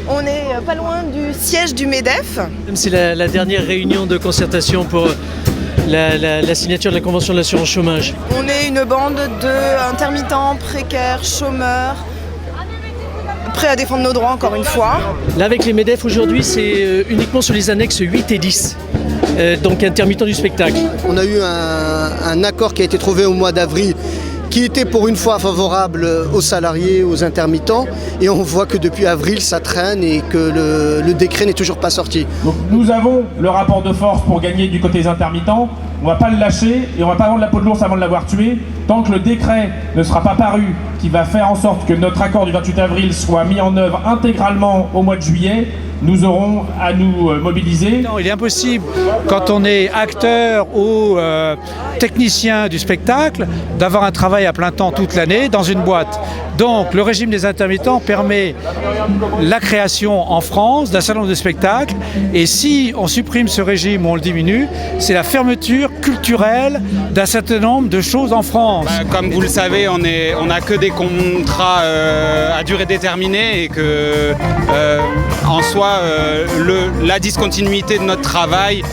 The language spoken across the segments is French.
On est pas loin du siège du MEDEF. C'est la dernière réunion de concertation pour la signature de la Convention de l'assurance chômage. On est une bande d'intermittents, précaires, chômeurs, prêts à défendre nos droits encore une fois. Là avec les MEDEF aujourd'hui, c'est uniquement sur les annexes 8 et 10. Donc intermittents du spectacle. On a eu un accord qui a été trouvé au mois d'avril qui était pour une fois favorable aux salariés, aux intermittents, et on voit que depuis avril ça traîne et que le décret n'est toujours pas sorti. Donc nous avons le rapport de force pour gagner du côté des intermittents, on ne va pas le lâcher et on ne va pas vendre la peau de l'ours avant de l'avoir tué, tant que le décret ne sera pas paru, qui va faire en sorte que notre accord du 28 avril soit mis en œuvre intégralement au mois de juillet. Nous aurons à nous mobiliser. Non, il est impossible, quand on est acteur ou technicien du spectacle, d'avoir un travail à plein temps toute l'année dans une boîte. Donc le régime des intermittents permet la création en France d'un certain nombre de spectacles, et si on supprime ce régime ou on le diminue, c'est la fermeture culturelle d'un certain nombre de choses en France. Comme vous le savez, on n'a que des contrats à durée déterminée, et que en soi la discontinuité de notre travail,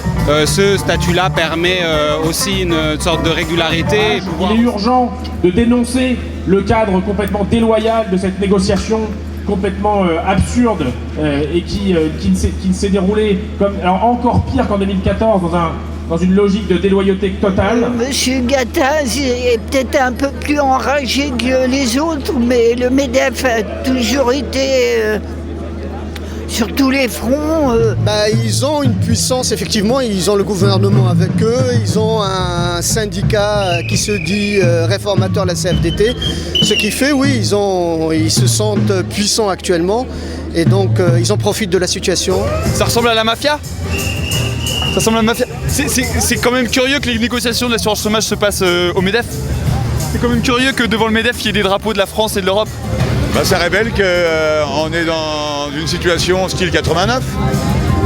ce statut-là permet aussi une sorte de régularité. Il est urgent de dénoncer le cadre complètement déloyal de cette négociation complètement absurde et qui ne s'est déroulée comme, alors encore pire qu'en 2014 dans une logique de déloyauté totale. Monsieur Gattaz est peut-être un peu plus enragé que les autres, mais le MEDEF a toujours été sur tous les fronts. Ils ont une puissance, effectivement, ils ont le gouvernement avec eux, ils ont un syndicat qui se dit réformateur, la CFDT, ce qui fait, oui, ils se sentent puissants actuellement, et donc ils en profitent de la situation. Ça ressemble à la mafia ? Ça ressemble à la mafia. C'est quand même curieux que les négociations de l'assurance chômage se passent au MEDEF. C'est quand même curieux que devant le MEDEF, il y ait des drapeaux de la France et de l'Europe. Ça révèle qu'on est dans une situation style 89,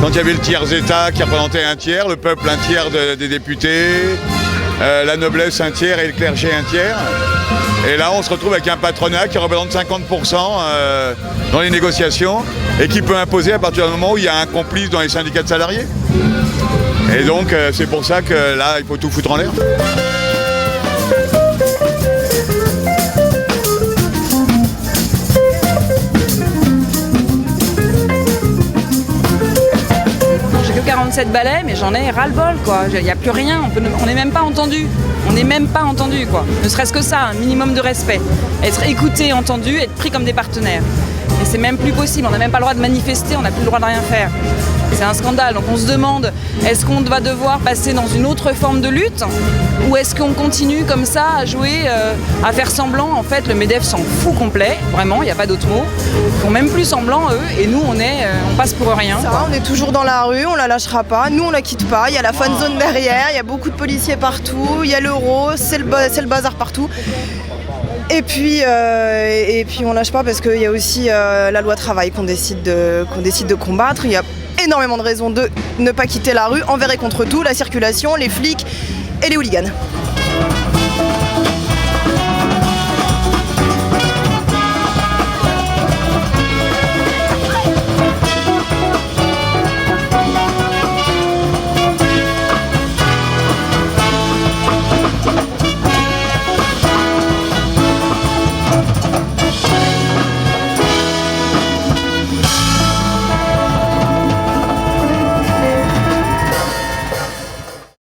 quand il y avait le tiers-État qui représentait un tiers, le peuple un tiers des députés, la noblesse un tiers et le clergé un tiers. Et là, on se retrouve avec un patronat qui représente 50% dans les négociations et qui peut imposer à partir du moment où il y a un complice dans les syndicats de salariés. Et donc, c'est pour ça que là, il faut tout foutre en l'air. J'ai que 47 balais, mais j'en ai ras-le-bol, quoi. Il n'y a plus rien, on n'est même pas entendu. On n'est même pas entendu, quoi. Ne serait-ce que ça, un minimum de respect. Être écouté, entendu, être pris comme des partenaires. Et c'est même plus possible, on n'a même pas le droit de manifester, on n'a plus le droit de rien faire. C'est un scandale, donc on se demande, est-ce qu'on va devoir passer dans une autre forme de lutte, ou est-ce qu'on continue comme ça à jouer, à faire semblant? En fait, le MEDEF s'en fout complet, vraiment, il n'y a pas d'autre mot. Ils font même plus semblant, eux, et nous, on passe pour rien. Ça va, on est toujours dans la rue, on la lâchera pas, nous on la quitte pas, il y a la fan zone derrière, il y a beaucoup de policiers partout, il y a l'euro, c'est le bazar partout. Et puis on lâche pas parce qu'il y a aussi la loi travail qu'on décide de combattre. Il y a énormément de raisons de ne pas quitter la rue envers et contre tout, la circulation, les flics et les hooligans.